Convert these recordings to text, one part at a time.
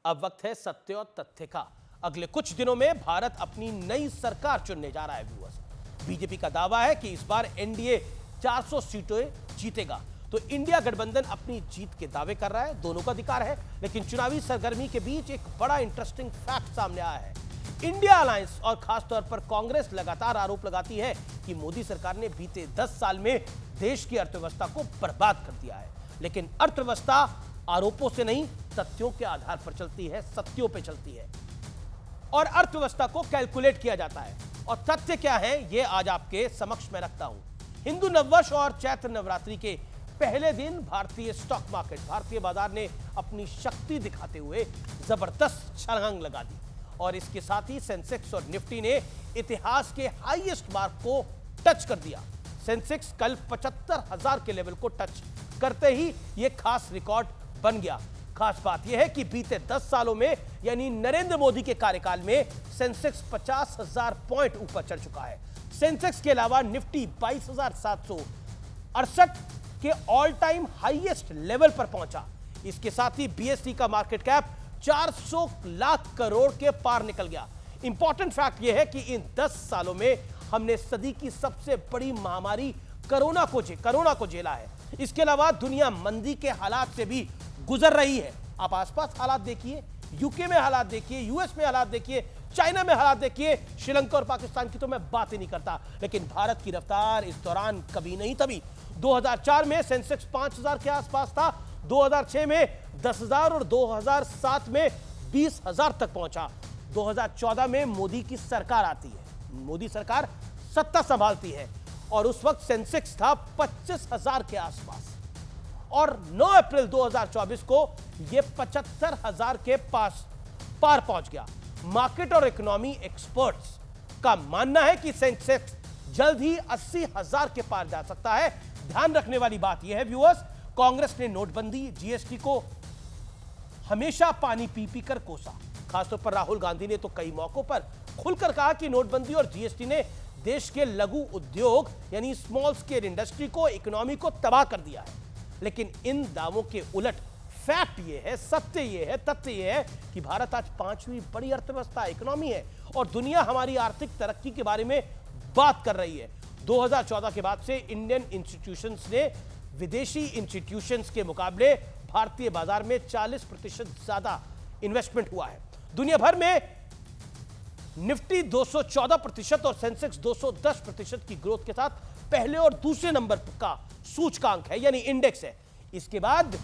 अब वक्त है सत्य और तथ्य का। अगले कुछ दिनों में भारत अपनी नई सरकार चुनने जा रहा है व्यूअर्स। बीजेपी का दावा है कि इस बार एनडीए 400 सीटें जीतेगा। तो इंडिया गठबंधन अपनी जीत के दावे कर रहा है, दोनों का अधिकार है। लेकिन चुनावी सरगर्मी के बीच एक बड़ा इंटरेस्टिंग फैक्ट सामने आया है। इंडिया अलायंस और खासतौर पर कांग्रेस लगातार आरोप लगाती है कि मोदी सरकार ने बीते 10 साल में देश की अर्थव्यवस्था को बर्बाद कर दिया है। लेकिन अर्थव्यवस्था आरोपों से नहीं, तथ्यों के आधार पर चलती है, सत्यों पर चलती है और अर्थव्यवस्था को कैलकुलेट किया जाता है। और तथ्य क्या है, यह आज आपके समक्ष में रखता हूं। हिंदू नववर्ष और चैत्र नवरात्रि के पहले दिन भारतीय स्टॉक मार्केट, भारतीय बाजार ने अपनी शक्ति दिखाते हुए जबरदस्त छलांग लगा दी और इसके साथ ही सेंसेक्स और निफ्टी ने इतिहास के हाईएस्ट मार्क को टच कर दिया। सेंसेक्स कल 75,000 के लेवल को टच करते ही यह खास रिकॉर्ड बन गया। खास बात यह है कि बीते 10 सालों में यानी नरेंद्र मोदी के कार्यकाल में सेंसेक्स 50,000 पॉइंट ऊपर चढ़ चुका है। सेंसेक्स के अलावा निफ्टी 22,768 के ऑल टाइम हाईएस्ट लेवल पर पहुंचा। इसके साथ ही बीएसई का मार्केट कैप 400 लाख करोड़ के पार निकल गया। इंपॉर्टेंट फैक्ट यह है कि इन 10 सालों में हमने सदी की सबसे बड़ी महामारी कोरोना को झेला है। इसके अलावा दुनिया मंदी के हालात से भी गुजर रही है। आप आसपास हालात देखिए, यूके में हालात देखिए, यूएस में हालात देखिए, चाइना में हालात देखिए, श्रीलंका और पाकिस्तान की तो मैं बात ही नहीं करता। लेकिन भारत की रफ्तार इस दौरान कभी नहीं थमी। 2004 में सेंसेक्स 5,000 के आसपास था, 2006 में 10,000 और 2007 में 20,000 तक पहुंचा। 2014 में मोदी की सरकार आती है, मोदी सरकार सत्ता संभालती है और उस वक्त सेंसेक्स था 25,000 के आसपास और 9 अप्रैल 2024 को यह 75,000 के पास पार पहुंच गया। मार्केट और इकोनॉमी एक्सपर्ट्स का मानना है कि सेंसेक्स जल्द ही 80,000 के पार जा सकता है। ध्यान रखने वाली बात यह है व्यूअर्स, कांग्रेस ने नोटबंदी, जीएसटी को हमेशा पानी पी पी कर कोसा। खासतौर पर राहुल गांधी ने तो कई मौकों पर खुलकर कहा कि नोटबंदी और जीएसटी ने देश के लघु उद्योग यानी स्मॉल स्केल इंडस्ट्री को, इकोनॉमी को तबाह कर दिया है। लेकिन इन दावों के उलट फैक्ट ये है, सत्य ये है, तथ्य ये है कि भारत आज 5वीं बड़ी अर्थव्यवस्था इकोनॉमी है और दुनिया हमारी आर्थिक तरक्की के बारे में बात कर रही है। 2014 के बाद से इंडियन इंस्टीट्यूशंस ने विदेशी इंस्टीट्यूशंस के मुकाबले भारतीय बाजार में 40% ज्यादा इन्वेस्टमेंट हुआ है। दुनिया भर में निफ्टी 214% और सेंसेक्स 210% की ग्रोथ के साथ पहले और दूसरे नंबर का सूचकांक है यानी इंडेक्स है। इसके बाद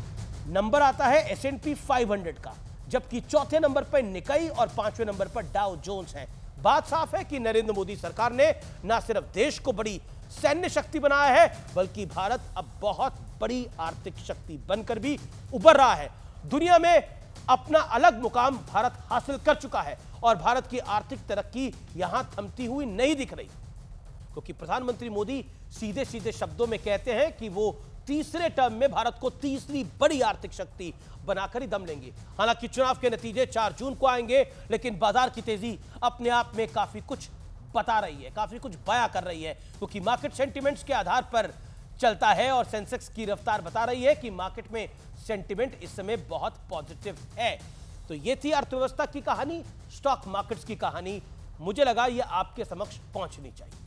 नंबर आता है S&P 500 का, जबकि चौथे नंबर पर निकाई और 5वें नंबर पर डाउ जोन्स है। बात साफ है कि नरेंद्र मोदी सरकार ने न सिर्फ देश को बड़ी सैन्य शक्ति बनाया है, बल्कि भारत अब बहुत बड़ी आर्थिक शक्ति बनकर भी उभर रहा है। दुनिया में अपना अलग मुकाम भारत हासिल कर चुका है और भारत की आर्थिक तरक्की यहां थमती हुई नहीं दिख रही, क्योंकि प्रधानमंत्री मोदी सीधे सीधे शब्दों में कहते हैं कि वो तीसरे टर्म में भारत को तीसरी बड़ी आर्थिक शक्ति बनाकर ही दम लेंगे। हालांकि चुनाव के नतीजे 4 जून को आएंगे, लेकिन बाजार की तेजी अपने आप में काफी कुछ बता रही है, काफी कुछ बयां कर रही है, क्योंकि मार्केट सेंटिमेंट्स के आधार पर चलता है और सेंसेक्स की रफ्तार बता रही है कि मार्केट में सेंटिमेंट इस समय बहुत पॉजिटिव है। तो ये थी अर्थव्यवस्था की कहानी, स्टॉक मार्केट्स की कहानी। मुझे लगा ये आपके समक्ष पहुंचनी चाहिए।